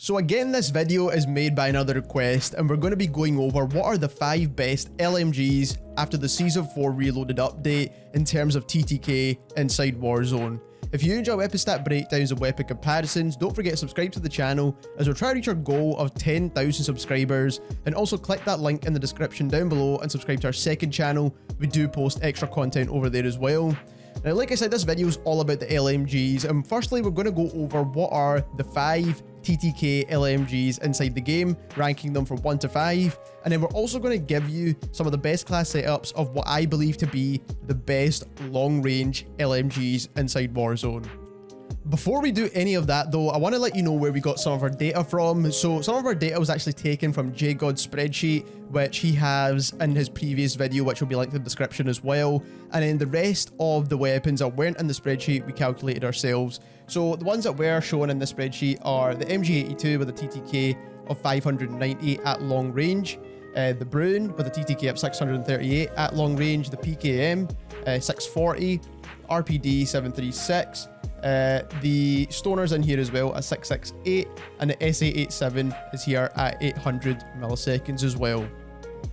So again, this video is made by another request, and we're going to be going over what are the 5 best LMGs after the Season 4 Reloaded update in terms of TTK inside Warzone. If you enjoy weapon stat breakdowns and weapon comparisons, don't forget to subscribe to the channel as we're trying to reach our goal of 10,000 subscribers, and also click that link in the description down below and subscribe to our second channel. We do post extra content over there as well. Now, like I said, this video is all about the LMGs, and firstly we're going to go over what are the 5 TTK LMGs inside the game, ranking them from 1 to 5, and then we're also going to give you some of the best class setups of what I believe to be the best long range LMGs inside Warzone. Before we do any of that though, I want to let you know where we got some of our data from. So some of our data was actually taken from jgod's spreadsheet, which he has in his previous video, which will be linked in the description as well. And then the rest of the weapons that weren't in the spreadsheet, we calculated ourselves. So the ones that were shown in the spreadsheet are the MG82 with a TTK of 590 at long range, the Bruen with a TTK of 638 at long range, the PKM 640, RPD 736, the Stoners in here as well at 668, and the SA87 is here at 800 milliseconds as well.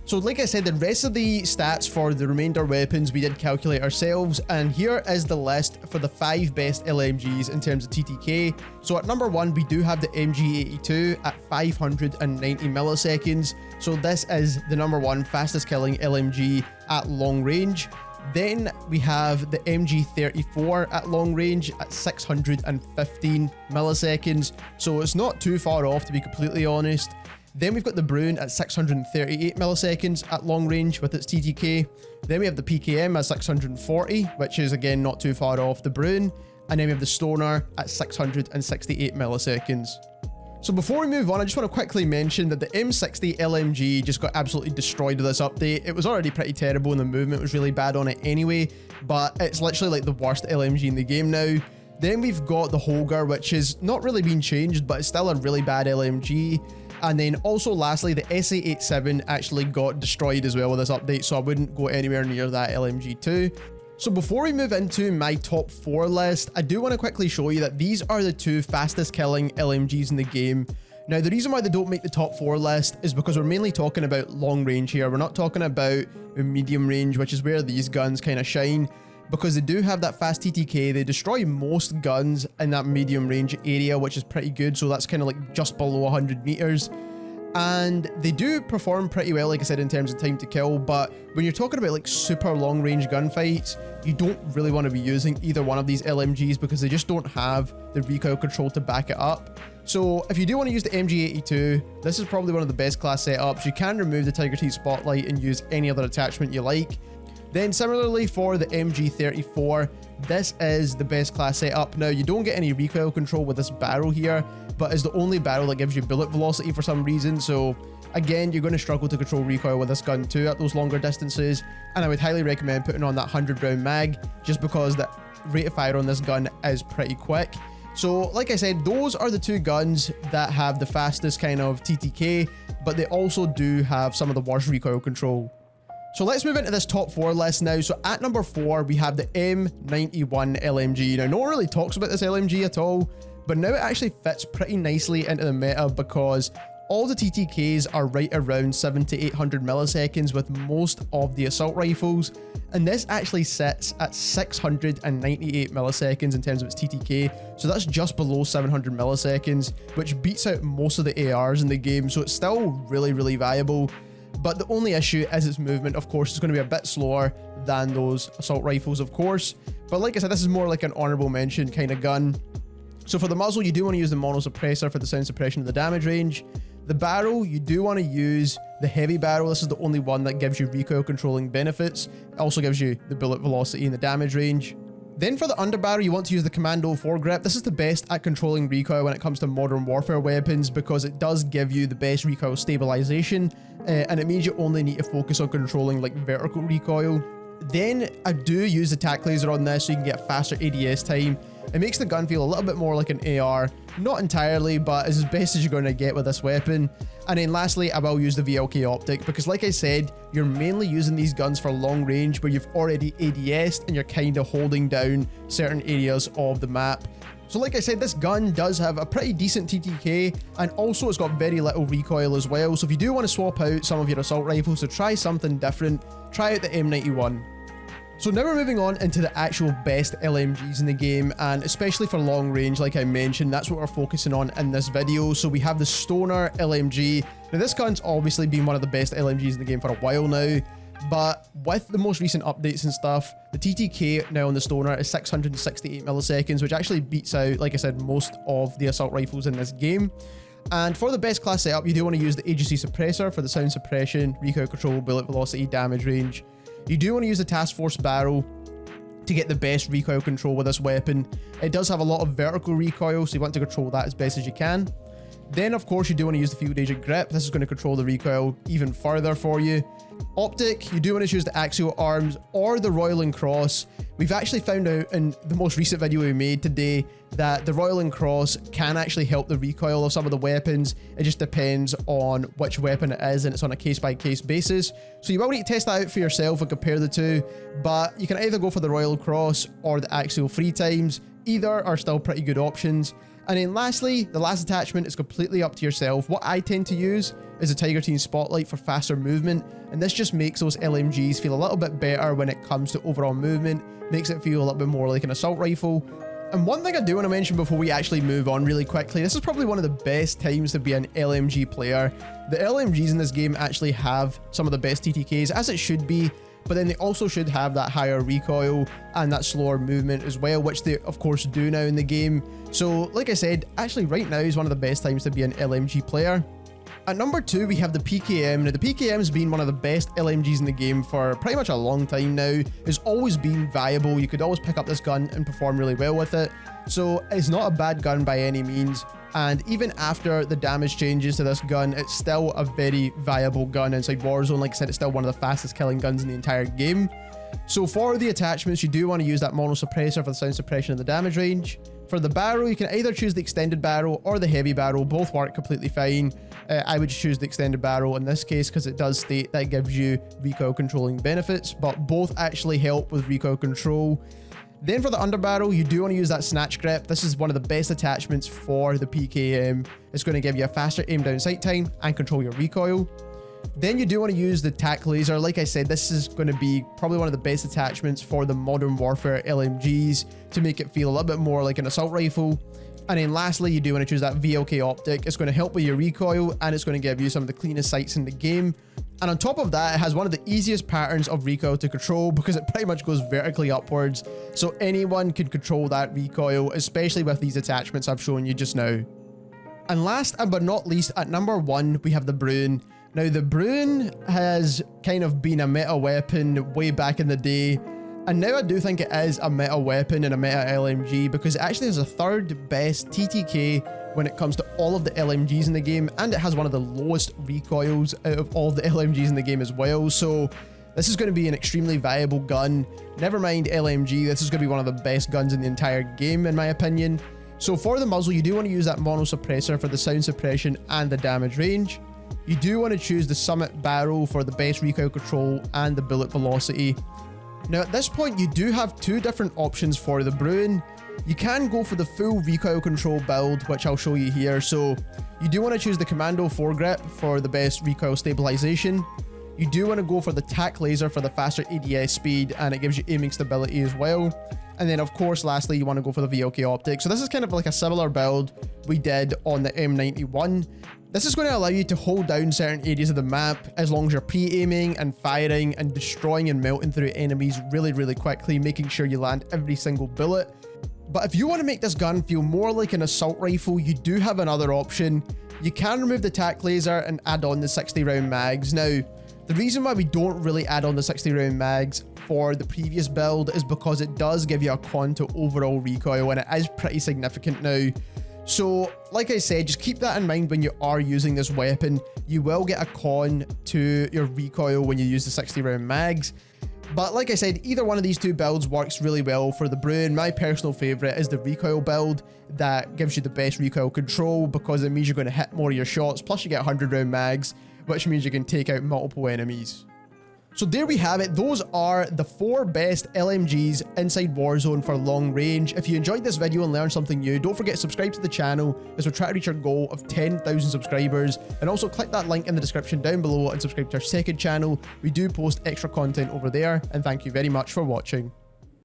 So like I said, the rest of the stats for the remainder weapons we did calculate ourselves, and here is the list for the 5 best LMGs in terms of TTK. So at number 1 we do have the MG82 at 590 milliseconds, so this is the number 1 fastest killing LMG at long range. Then we have the MG34 at long range at 615 milliseconds, so it's not too far off to be completely honest. Then we've got the Bruen at 638 milliseconds at long range with its TTK. Then we have the PKM at 640, which is again not too far off the Bruen. And then we have the Stoner at 668 milliseconds. So before we move on, I just want to quickly mention that the M60 LMG just got absolutely destroyed with this update. It was already pretty terrible and the movement was really bad on it anyway, but it's literally like the worst LMG in the game now. Then we've got the Holger, which is not really been changed, but it's still a really bad LMG. And then also lastly, the SA87 actually got destroyed as well with this update, so I wouldn't go anywhere near that LMG too. So before we move into my top 4 list, I do want to quickly show you that these are the 2 fastest killing LMGs in the game. Now, the reason why they don't make the top 4 list is because we're mainly talking about long range here. We're not talking about medium range, which is where these guns kind of shine. Because they do have that fast TTK, they destroy most guns in that medium range area, which is pretty good. So that's kind of like just below 100 meters. And they do perform pretty well, like I said, in terms of time to kill. But when you're talking about like super long range gunfights, you don't really want to be using either one of these LMGs because they just don't have the recoil control to back it up. So if you do want to use the MG82, this is probably one of the best class setups. You can remove the Tiger Teeth Spotlight and use any other attachment you like. Then similarly for the MG34, this is the best class setup. Now, you don't get any recoil control with this barrel here, but it's the only barrel that gives you bullet velocity for some reason. So again, you're going to struggle to control recoil with this gun too at those longer distances. And I would highly recommend putting on that 100 round mag just because the rate of fire on this gun is pretty quick. So like I said, those are the 2 guns that have the fastest kind of TTK, but they also do have some of the worst recoil control. So let's move into this top 4 list now. So at number 4, we have the M91 LMG. Now, no one really talks about this LMG at all, but now it actually fits pretty nicely into the meta because all the TTKs are right around 700 to 800 milliseconds with most of the assault rifles. And this actually sits at 698 milliseconds in terms of its TTK. So that's just below 700 milliseconds, which beats out most of the ARs in the game. So it's still really, really viable. But the only issue is its movement, of course. It's going to be a bit slower than those assault rifles, of course. But like I said, this is more like an honorable mention kind of gun. So for the muzzle, you do want to use the mono suppressor for the sound suppression of the damage range. The barrel, you do want to use the heavy barrel. This is the only one that gives you recoil controlling benefits. It also gives you the bullet velocity and the damage range. Then for the underbarrel, you want to use the Commando foregrip. This is the best at controlling recoil when it comes to modern warfare weapons because it does give you the best recoil stabilization, and it means you only need to focus on controlling like vertical recoil. Then I do use the tac laser on this so you can get faster ADS time. It makes the gun feel a little bit more like an AR, not entirely, but it's as best as you're going to get with this weapon. And then lastly, I will use the VLK optic because like I said, you're mainly using these guns for long range where you've already ADS'd and you're kind of holding down certain areas of the map. So like I said, this gun does have a pretty decent TTK, and also it's got very little recoil as well. So if you do want to swap out some of your assault rifles to try something different, try out the M91. So now we're moving on into the actual best LMGs in the game, and especially for long range, like I mentioned, that's what we're focusing on in this video. So we have the Stoner LMG. Now this gun's obviously been one of the best LMGs in the game for a while now, but with the most recent updates and stuff, the TTK now on the Stoner is 668 milliseconds, which actually beats out, like I said, most of the assault rifles in this game. And for the best class setup, you do want to use the agency suppressor for the sound suppression, recoil control, bullet velocity, damage range. You do want to use the task force barrel to get the best recoil control with this weapon. It does have a lot of vertical recoil, so you want to control that as best as you can. Then of course you do want to use the field agent grip. This is going to control the recoil even further for you. Optic, you do want to choose the axial arms or the Royal and Cross. We've actually found out in the most recent video we made today that the Royal and Cross can actually help the recoil of some of the weapons. It just depends on which weapon it is, and it's on a case-by-case basis. So you will need to test that out for yourself and compare the two, but you can either go for the Royal Cross or the axial free times. Either are still pretty good options. And then lastly, the last attachment is completely up to yourself. What I tend to use is a Tiger Team Spotlight for faster movement, and this just makes those LMGs feel a little bit better when it comes to overall movement, makes it feel a little bit more like an assault rifle. And one thing I do want to mention before we actually move on really quickly, this is probably one of the best times to be an LMG player. The LMGs in this game actually have some of the best TTKs, as it should be, but then they also should have that higher recoil and that slower movement as well, which they of course do now in the game. So like I said, actually right now is one of the best times to be an LMG player. At number 2, we have the PKM. Now the PKM's been one of the best LMGs in the game for pretty much a long time now. It's always been viable. You could always pick up this gun and perform really well with it. So it's not a bad gun by any means. And even after the damage changes to this gun, it's still a very viable gun inside Warzone. Like I said, it's still one of the fastest killing guns in the entire game. So for the attachments, you do want to use that mono suppressor for the sound suppression and the damage range. For the barrel, you can either choose the extended barrel or the heavy barrel. Both work completely fine. I would choose the extended barrel in this case because it does state that it gives you recoil controlling benefits, but both actually help with recoil control. Then for the underbarrel, you do want to use that snatch grip. This is one of the best attachments for the PKM. It's going to give you a faster aim down sight time and control your recoil. Then you do want to use the tac laser. Like I said, this is going to be probably one of the best attachments for the Modern Warfare LMGs to make it feel a little bit more like an assault rifle. And then lastly, you do want to choose that VLK optic. It's going to help with your recoil, and it's going to give you some of the cleanest sights in the game. And on top of that, it has one of the easiest patterns of recoil to control because it pretty much goes vertically upwards. So anyone can control that recoil, especially with these attachments I've shown you just now. And last but not least, at number 1, we have the Bruen. Now the Bruen has kind of been a meta weapon way back in the day, and now I do think it is a meta weapon and a meta LMG because it actually has a third best TTK when it comes to all of the LMGs in the game, and it has one of the lowest recoils out of all the LMGs in the game as well. So this is going to be an extremely viable gun. Never mind LMG, this is going to be one of the best guns in the entire game in my opinion. So for the muzzle, you do want to use that mono suppressor for the sound suppression and the damage range. You do want to choose the Summit barrel for the best recoil control and the bullet velocity. Now at this point, you do have two different options for the Bruen. You can go for the full recoil control build, which I'll show you here. So you do want to choose the Commando foregrip for the best recoil stabilization. You do want to go for the tac laser for the faster ADS speed, and it gives you aiming stability as well. And then of course, lastly, you want to go for the VLK optic. So this is kind of like a similar build we did on the M91. This is going to allow you to hold down certain areas of the map as long as you're pre-aiming and firing and destroying and melting through enemies really quickly, making sure you land every single bullet. But if you want to make this gun feel more like an assault rifle, you do have another option. You can remove the tac laser and add on the 60 round mags. Now, the reason why we don't really add on the 60 round mags for the previous build is because it does give you a con to overall recoil, and it is pretty significant now. So like I said, just keep that in mind when you are using this weapon. You will get a con to your recoil when you use the 60 round mags. But like I said, either one of these two builds works really well for the Bruen. My personal favorite is the recoil build that gives you the best recoil control because it means you're going to hit more of your shots, plus you get 100 round mags, which means you can take out multiple enemies. So there we have it. Those are the 4 best LMGs inside Warzone for long range. If you enjoyed this video and learned something new, don't forget to subscribe to the channel as we're trying to reach our goal of 10,000 subscribers. And also click that link in the description down below and subscribe to our second channel. We do post extra content over there. And thank you very much for watching.